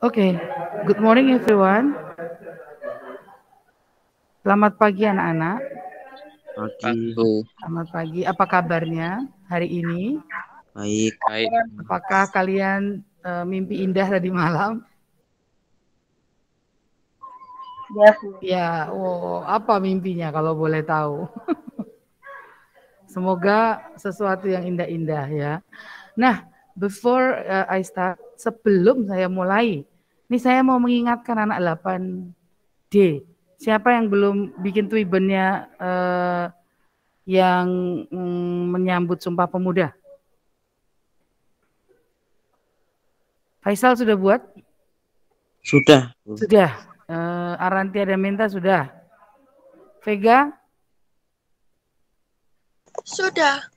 Okay, good morning everyone. Selamat pagi anak-anak. Pagi. Selamat pagi. Apa kabarnya hari ini? Baik. Apakah kalian mimpi indah tadi malam? Ya, Bu. Ya, apa mimpinya kalau boleh tahu? Semoga sesuatu yang indah-indah ya. Nah, before I start, sebelum saya mulai, ini saya mau mengingatkan anak 8D. Siapa yang belum bikin Twibennya yang menyambut Sumpah Pemuda? Faisal sudah buat? Sudah. Sudah. Arantia dan Menta sudah. Vega? Sudah.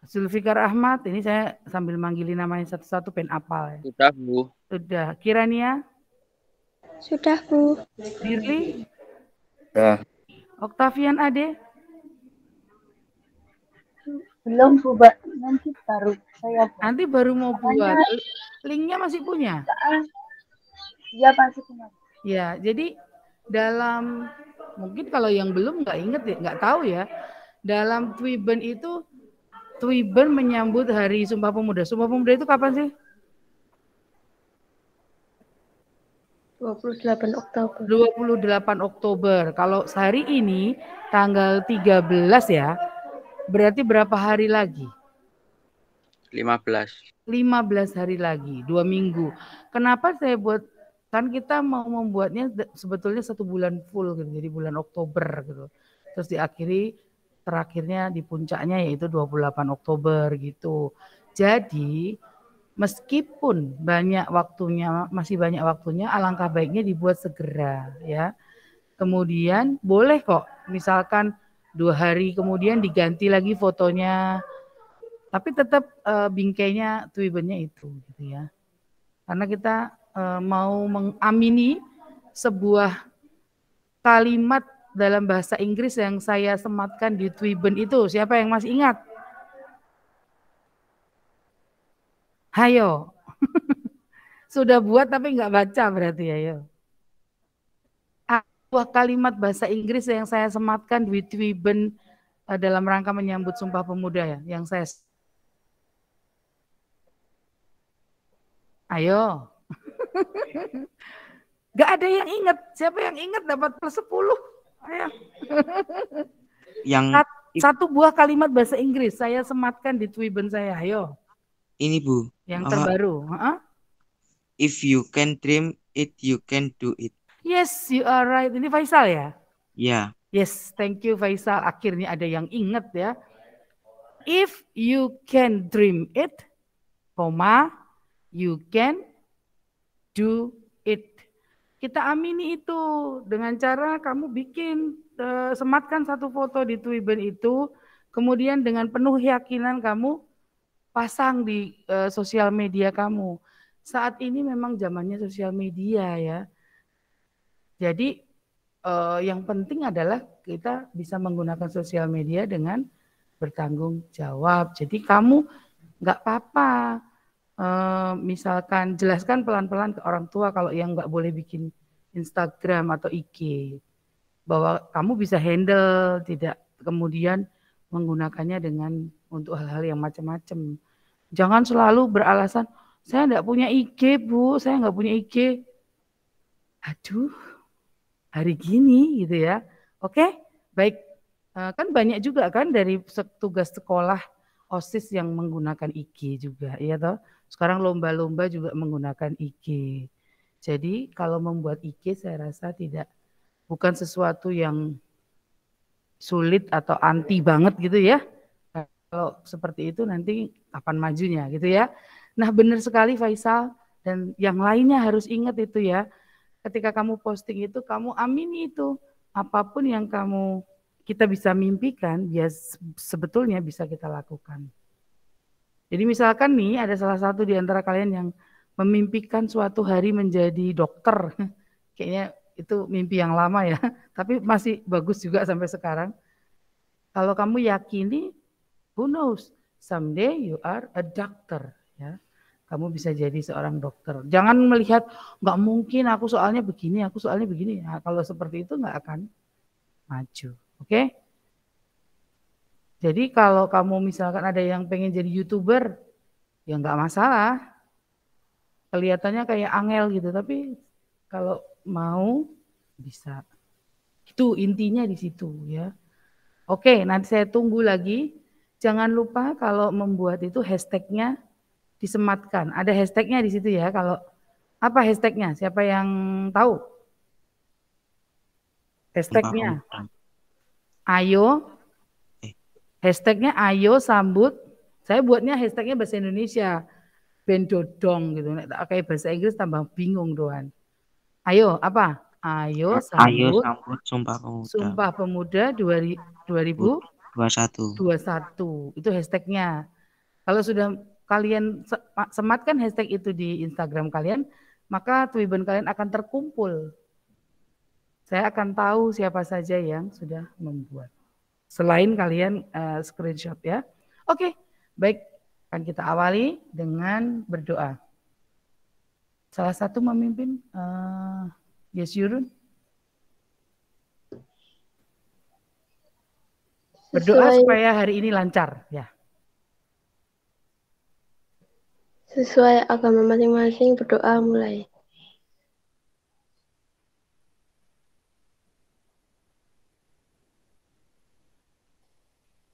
Zulfikar Ahmad, ini saya sambil manggilin namanya satu-satu pengen apal ya. Sudah, Bu. Sudah. Kirania? Sudah, Bu. Dirli? Sudah. Octavian Ade? Belum, Bu, Mbak. Nanti baru saya buat. Nanti baru mau buat. Linknya masih punya? Iya, pasti punya. Ya, jadi dalam, mungkin kalau yang belum nggak inget ya, nggak tahu ya. Dalam Twiben itu, Twiben menyambut Hari Sumpah Pemuda. Sumpah Pemuda itu kapan sih? 28 Oktober. 28 Oktober. Kalau hari ini tanggal 13 ya, berarti berapa hari lagi? 15. 15 hari lagi, 2 minggu. Kenapa saya buat, kan kita mau membuatnya sebetulnya 1 bulan full gitu, jadi bulan Oktober gitu. Terus diakhiri, terakhirnya di puncaknya yaitu 28 Oktober gitu. Jadi meskipun masih banyak waktunya, alangkah baiknya dibuat segera ya. Kemudian boleh kok, misalkan 2 hari kemudian diganti lagi fotonya, tapi tetap bingkainya Twibennya itu gitu ya. Karena kita mau mengamini sebuah kalimat dalam bahasa Inggris yang saya sematkan di Twiben itu. Siapa yang masih ingat? Hayo. Sudah buat tapi nggak baca berarti ya. Yo. Sebuah kalimat bahasa Inggris yang saya sematkan di Twiben dalam rangka menyambut Sumpah Pemuda ya. Yang saya... Ayo. Gak ada yang ingat. Siapa yang ingat dapat plus 10? Ayo. Yang satu buah kalimat bahasa Inggris saya sematkan di Twiben saya. Ayo. Ini, Bu. Yang terbaru. If you can dream it, you can do it. Yes, you are right. Ini Faisal ya? Ya. Yes, thank you Faisal. Akhirnya ada yang ingat ya. If you can dream it, you can do it. Kita amini itu dengan cara kamu bikin, sematkan satu foto di Twiben itu, kemudian dengan penuh keyakinan kamu pasang di sosial media kamu. Saat ini memang zamannya sosial media ya. Jadi yang penting adalah kita bisa menggunakan sosial media dengan bertanggung jawab. Jadi kamu nggak apa-apa. Misalkan jelaskan pelan-pelan ke orang tua kalau yang nggak boleh bikin Instagram atau IG, bahwa kamu bisa handle, tidak kemudian menggunakannya dengan untuk hal-hal yang macam-macam. Jangan selalu beralasan, saya nggak punya IG Bu, saya nggak punya IG. Aduh, hari gini gitu ya. Oke, baik. Kan banyak juga kan dari tugas sekolah OSIS yang menggunakan IG juga, ya toh. Sekarang lomba-lomba juga menggunakan IG. Jadi kalau membuat IG saya rasa bukan sesuatu yang sulit atau anti banget gitu ya. Kalau seperti itu nanti kapan majunya gitu ya. Nah benar sekali Faisal dan yang lainnya harus ingat itu ya. Ketika kamu posting itu kamu amini itu. Apapun yang kita bisa mimpikan, ya sebetulnya bisa kita lakukan. Jadi misalkan nih ada salah satu di antara kalian yang memimpikan suatu hari menjadi dokter. Kayaknya itu mimpi yang lama ya, tapi masih bagus juga sampai sekarang. Kalau kamu yakini, who knows, someday you are a doctor. Ya. kamu bisa jadi seorang dokter. Jangan melihat nggak mungkin aku soalnya begini, aku soalnya begini. Nah, kalau seperti itu nggak akan maju. Oke? Jadi kalau kamu misalkan ada yang pengen jadi YouTuber, ya nggak masalah. Kelihatannya kayak angel gitu, tapi kalau mau bisa. Itu intinya di situ ya. Oke, nanti saya tunggu lagi. Jangan lupa kalau membuat itu hashtagnya disematkan. Ada hashtagnya di situ ya. Kalau apa hashtagnya? Siapa yang tahu? Hashtagnya ayo. Hashtagnya ayo sambut. Saya buatnya hashtagnya bahasa Indonesia. Ben dodong gitu. Kayak bahasa Inggris tambah bingung doan. Ayo apa? Ayo sambut Sumpah Pemuda 2021. Itu hashtagnya. Kalau sudah kalian sematkan hashtag itu di Instagram kalian, maka Twiben kalian akan terkumpul. Saya akan tahu siapa saja yang sudah membuat. Selain kalian screenshot ya. Oke, baik. Akan kita awali dengan berdoa. Salah satu memimpin Yesyurun. Berdoa supaya hari ini lancar ya. Sesuai agama masing-masing, berdoa mulai.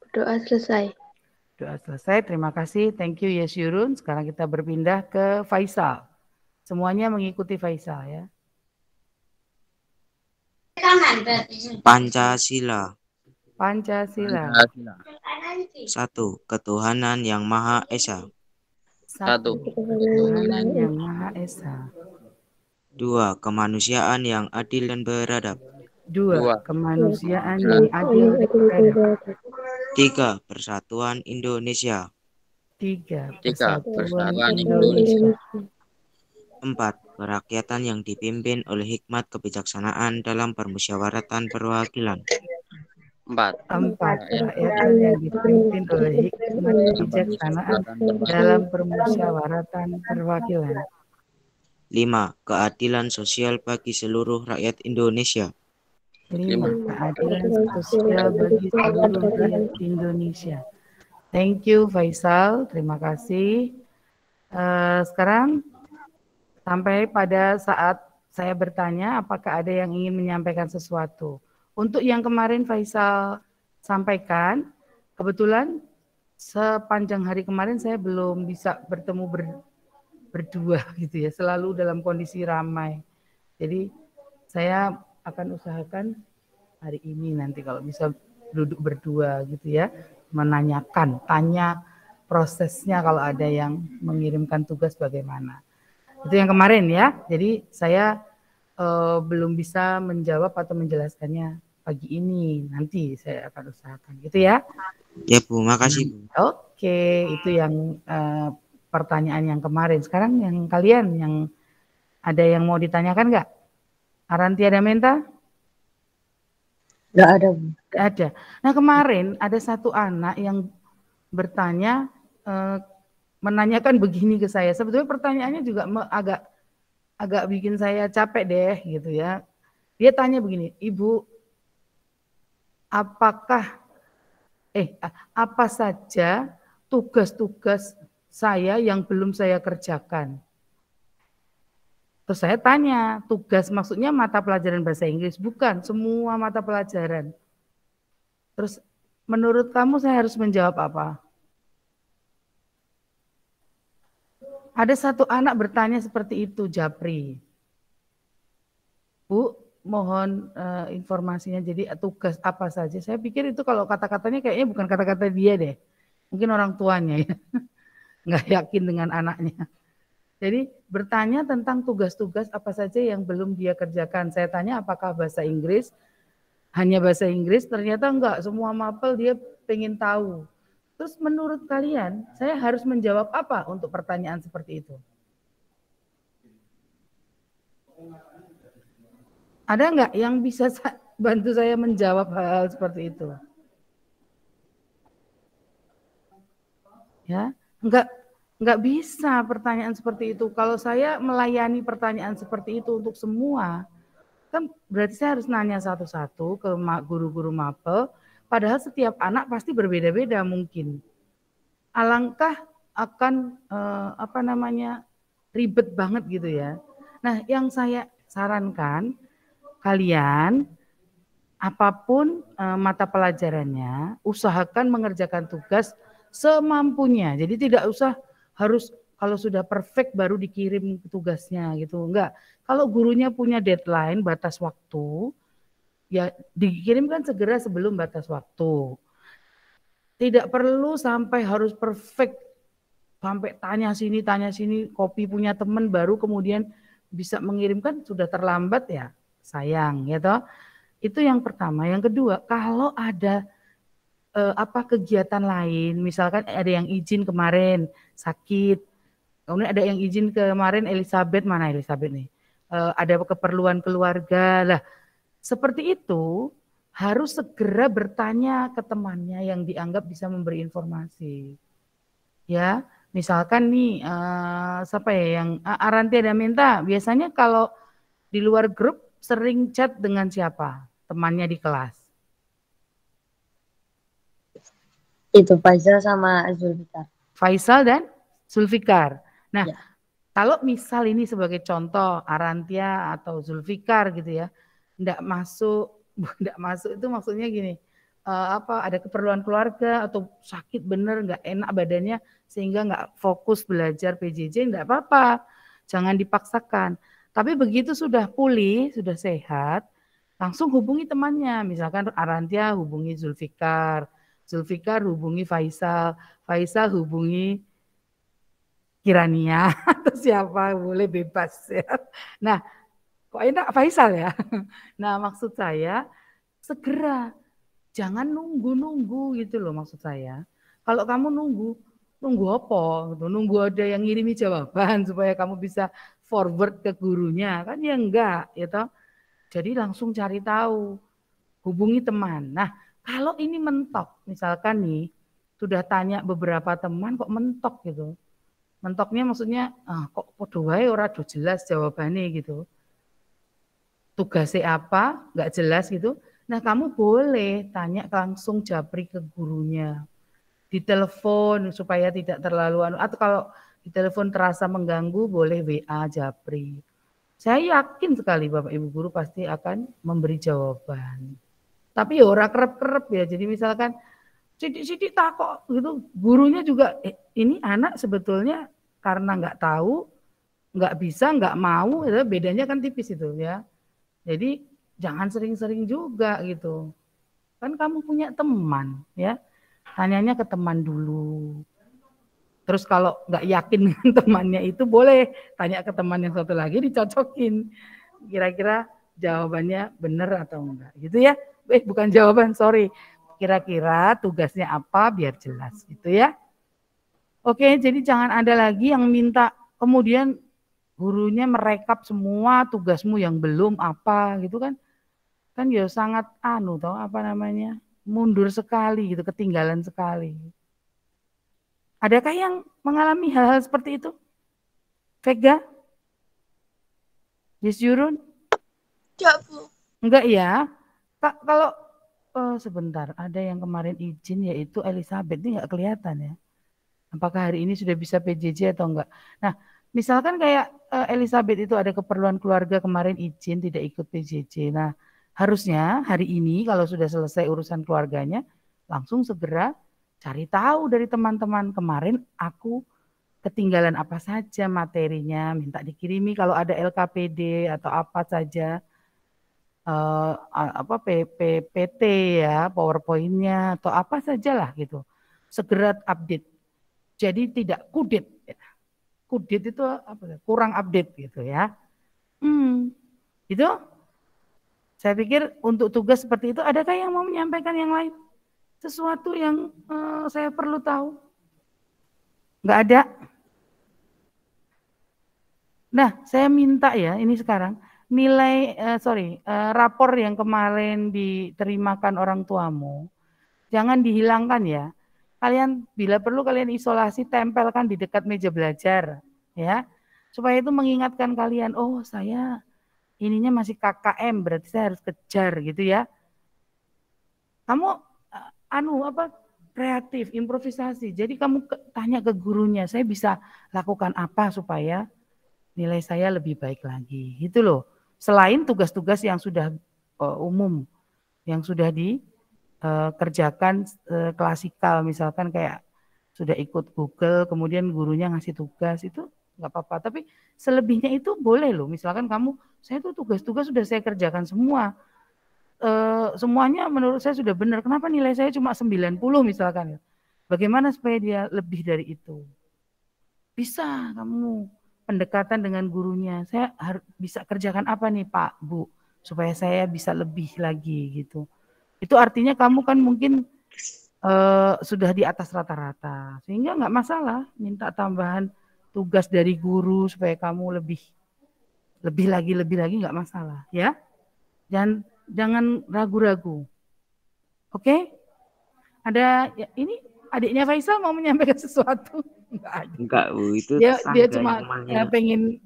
Berdoa selesai. Doa selesai, terima kasih. Thank you Yesyurun. Sekarang kita berpindah ke Faisal. Semuanya mengikuti Faisal ya. Pancasila. Pancasila. 1. Ketuhanan yang Maha Esa. 1. Ketuhanan yang Maha Esa. 2. Kemanusiaan yang adil dan beradab. 2. Kemanusiaan yang adil dan beradab. 3. Persatuan Indonesia. 3. Persatuan Indonesia. 4. Kerakyatan yang dipimpin oleh hikmat kebijaksanaan dalam permusyawaratan perwakilan. 4. Kerakyatan yang dipimpin oleh hikmat kebijaksanaan dalam permusyawaratan perwakilan. 5. Keadilan sosial bagi seluruh rakyat Indonesia. 5. Keadilan sosial bagi seluruh rakyat Indonesia. Thank you Faisal, terima kasih. Sekarang sampai pada saat saya bertanya apakah ada yang ingin menyampaikan sesuatu. Untuk yang kemarin Faisal sampaikan, kebetulan sepanjang hari kemarin saya belum bisa bertemu berdua gitu ya, selalu dalam kondisi ramai. Jadi saya akan usahakan hari ini nanti kalau bisa duduk berdua gitu ya, tanya prosesnya kalau ada yang mengirimkan tugas bagaimana. Itu yang kemarin ya. Jadi saya belum bisa menjawab atau menjelaskannya pagi ini. Nanti saya akan usahakan gitu ya. Ya Bu, makasih Bu. Oke, itu yang pertanyaan yang kemarin. Sekarang yang kalian yang ada yang mau ditanyakan nggak? Arantia Damenta? Nggak ada, Bu. Nggak ada. Nah kemarin ada satu anak yang bertanya, menanyakan begini ke saya. Sebetulnya pertanyaannya juga agak bikin saya capek deh gitu ya. Dia tanya begini, Ibu, apa saja tugas-tugas saya yang belum saya kerjakan? Terus saya tanya, tugas maksudnya mata pelajaran bahasa Inggris? Bukan, semua mata pelajaran. Terus menurut kamu saya harus menjawab apa? Ada satu anak bertanya seperti itu, Japri. Bu, mohon informasinya, jadi tugas apa saja. Saya pikir itu kalau kata-katanya kayaknya bukan kata-kata dia deh. Mungkin orang tuanya ya. Nggak yakin dengan anaknya. Jadi bertanya tentang tugas-tugas apa saja yang belum dia kerjakan. Saya tanya apakah bahasa Inggris, hanya bahasa Inggris, ternyata enggak. Semua mapel dia pengen tahu. Terus menurut kalian, saya harus menjawab apa untuk pertanyaan seperti itu? Ada enggak yang bisa bantu saya menjawab hal-hal seperti itu? Ya, enggak Nggak bisa pertanyaan seperti itu. Kalau saya melayani pertanyaan seperti itu untuk semua, kan berarti saya harus nanya satu-satu ke guru-guru mapel, padahal setiap anak pasti berbeda-beda mungkin. Alangkah akan ribet banget gitu ya. Nah, yang saya sarankan kalian apapun mata pelajarannya, usahakan mengerjakan tugas semampunya. Jadi tidak usah harus kalau sudah perfect baru dikirim tugasnya gitu. Enggak. Kalau gurunya punya deadline, batas waktu, ya dikirimkan segera sebelum batas waktu. Tidak perlu sampai harus perfect, sampai tanya sini, copy punya teman baru kemudian bisa mengirimkan, sudah terlambat ya sayang ya toh. Itu yang pertama. Yang kedua, kalau ada kegiatan lain, misalkan ada yang izin kemarin sakit, kemudian ada yang izin kemarin Elizabeth, mana Elizabeth nih, ada keperluan keluarga lah, seperti itu harus segera bertanya ke temannya yang dianggap bisa memberi informasi. Ya, misalkan nih siapa ya yang Arantia dan Minta, biasanya kalau di luar grup sering chat dengan siapa? Temannya di kelas. Itu Faisal sama Zulfikar. Faisal dan Zulfikar. Nah, Ya. kalau misal ini sebagai contoh Arantia atau Zulfikar gitu ya, enggak masuk itu maksudnya gini, ada keperluan keluarga atau sakit bener enggak enak badannya sehingga enggak fokus belajar PJJ, enggak apa-apa. Jangan dipaksakan. Tapi begitu sudah pulih, sudah sehat, langsung hubungi temannya. Misalkan Arantia hubungi Zulfikar, Zulfikar hubungi Faisal, Faisal hubungi Kirania atau siapa, boleh bebas ya. Nah, kok enak Faisal ya. Nah, maksud saya segera, jangan nunggu-nunggu gitu loh maksud saya. Kalau kamu nunggu apa? Nunggu ada yang ngirimi jawaban supaya kamu bisa forward ke gurunya, kan ya enggak, ya toh. Jadi langsung cari tahu, hubungi teman. Nah, kalau ini mentok, misalkan nih, sudah tanya beberapa teman kok mentok gitu. Mentoknya maksudnya, kok podo wae ora do jelas jawabannya gitu. Tugasnya apa, nggak jelas gitu. Nah, kamu boleh tanya langsung japri ke gurunya. Di telepon supaya tidak terlalu atau kalau di telepon terasa mengganggu, boleh WA japri. Saya yakin sekali Bapak Ibu guru pasti akan memberi jawaban. Tapi ya ora kerep-kerep ya. Jadi misalkan sidik-sidik takok gitu, gurunya juga ini anak sebetulnya karena nggak tahu, nggak bisa, nggak mau, bedanya kan tipis itu ya. Jadi jangan sering-sering juga gitu. Kan kamu punya teman ya, tanyanya ke teman dulu. Terus kalau nggak yakin dengan temannya itu boleh tanya ke teman yang satu lagi, dicocokin. Kira-kira jawabannya benar atau enggak gitu ya. Bukan jawaban, sorry. Kira-kira tugasnya apa biar jelas gitu ya. Oke, jadi jangan ada lagi yang minta kemudian gurunya merekap semua tugasmu yang belum apa gitu kan. Kan ya sangat mundur sekali gitu, ketinggalan sekali. Adakah yang mengalami hal-hal seperti itu? Vega? Yes, Yurun? Enggak, Bu. Enggak ya? Kalau sebentar, ada yang kemarin izin yaitu Elizabeth, ini enggak kelihatan ya. Apakah hari ini sudah bisa PJJ atau enggak? Nah, misalkan kayak Elizabeth itu ada keperluan keluarga kemarin izin tidak ikut PJJ. Nah, harusnya hari ini kalau sudah selesai urusan keluarganya, langsung segera cari tahu dari teman-teman kemarin aku ketinggalan apa saja materinya, minta dikirimi kalau ada LKPD atau apa saja, PPT ya, PowerPoint-nya atau apa sajalah gitu, segera update. Jadi tidak kudet, kudet itu apa? Kurang update gitu ya. Itu saya pikir untuk tugas seperti itu, adakah yang mau menyampaikan yang lain? Sesuatu yang saya perlu tahu? Enggak ada? Nah, saya minta ya, ini sekarang, rapor yang kemarin diterimakan orang tuamu, jangan dihilangkan ya. kalian bila perlu kalian isolasi, tempelkan di dekat meja belajar, ya, supaya itu mengingatkan kalian, oh saya ininya masih KKM, berarti saya harus kejar gitu ya. Kamu kreatif, improvisasi. Jadi kamu tanya ke gurunya, saya bisa lakukan apa supaya nilai saya lebih baik lagi, gitu loh. Selain tugas-tugas yang sudah umum, yang sudah dikerjakan klasikal, misalkan kayak sudah ikut Google, kemudian gurunya ngasih tugas, itu nggak apa-apa. Tapi selebihnya itu boleh loh. Misalkan kamu, saya tuh tugas-tugas sudah saya kerjakan semua. Semuanya menurut saya sudah benar. Kenapa nilai saya cuma 90 misalkan? Bagaimana supaya dia lebih dari itu? Bisa kamu pendekatan dengan gurunya. Saya harus bisa kerjakan apa nih Pak, Bu, supaya saya bisa lebih lagi gitu. Itu artinya kamu kan mungkin sudah di atas rata-rata, sehingga nggak masalah minta tambahan tugas dari guru supaya kamu lebih lagi nggak masalah ya. Dan jangan ragu-ragu. Oke? Ada ya, ini adiknya Faisal mau menyampaikan sesuatu? Enggak, Bu, itu dia cuma pengen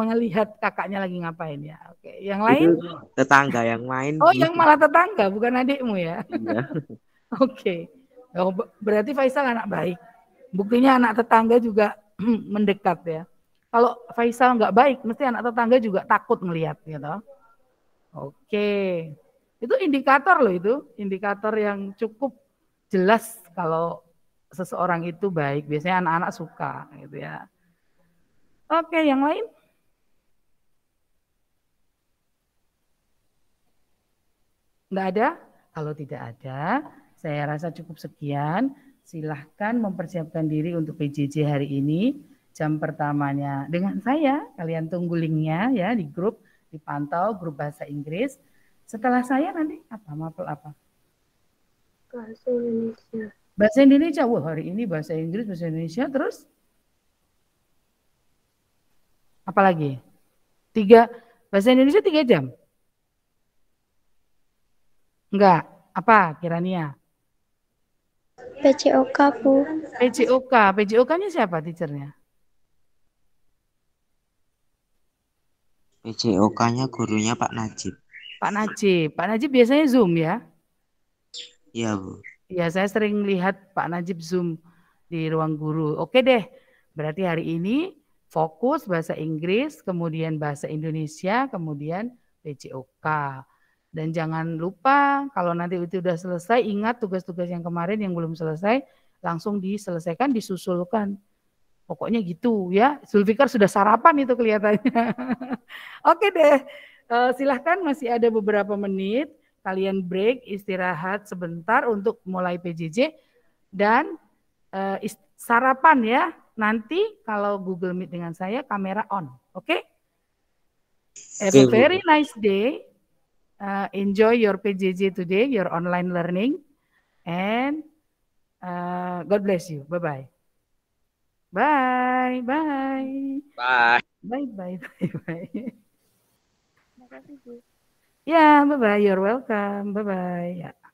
melihat kakaknya lagi ngapain ya. Oke, yang lain? Itu tetangga yang main. Oh, yang malah tetangga, bukan adikmu ya? Iya. Oke. Oh, berarti Faisal anak baik. Buktinya anak tetangga juga mendekat ya. Kalau Faisal nggak baik, mesti anak tetangga juga takut melihat gitu. Oke. Itu indikator loh itu, indikator yang cukup jelas kalau seseorang itu baik. Biasanya anak-anak suka gitu ya. Oke, yang lain? Enggak ada? Kalau tidak ada, saya rasa cukup sekian. Silahkan mempersiapkan diri untuk PJJ hari ini. Jam pertamanya dengan saya, kalian tunggu linknya ya di grup, dipantau grup bahasa Inggris. Setelah saya nanti apa? Mapel apa? Bahasa Indonesia. Bahasa Indonesia. Wah, hari ini bahasa Inggris, bahasa Indonesia, terus apa lagi? Bahasa Indonesia 3 jam? Enggak. Apa Kirania? PCOK, Bu. PJOK. PJOK-nya siapa teachernya? PJOK-nya gurunya Pak Najib. Pak Najib. Pak Najib biasanya Zoom ya? Iya, Bu. Ya, saya sering lihat Pak Najib Zoom di ruang guru. Oke deh, berarti hari ini fokus bahasa Inggris, kemudian bahasa Indonesia, kemudian PJOK. Dan jangan lupa kalau nanti itu sudah selesai, ingat tugas-tugas yang kemarin yang belum selesai, langsung diselesaikan, disusulkan. Pokoknya gitu ya. Zulfikar sudah sarapan itu kelihatannya. Oke deh, silahkan masih ada beberapa menit. Kalian break, istirahat sebentar untuk mulai PJJ. Dan sarapan ya. Nanti kalau Google Meet dengan saya, kamera on. Oke? Have a very nice day. Enjoy your PJJ today, your online learning. And God bless you. Bye-bye. Bye. Bye. Bye. Bye. Bye. Bye. Bye. Terima kasih, Bu. Ya, bye-bye. You're welcome. Bye-bye. Ya.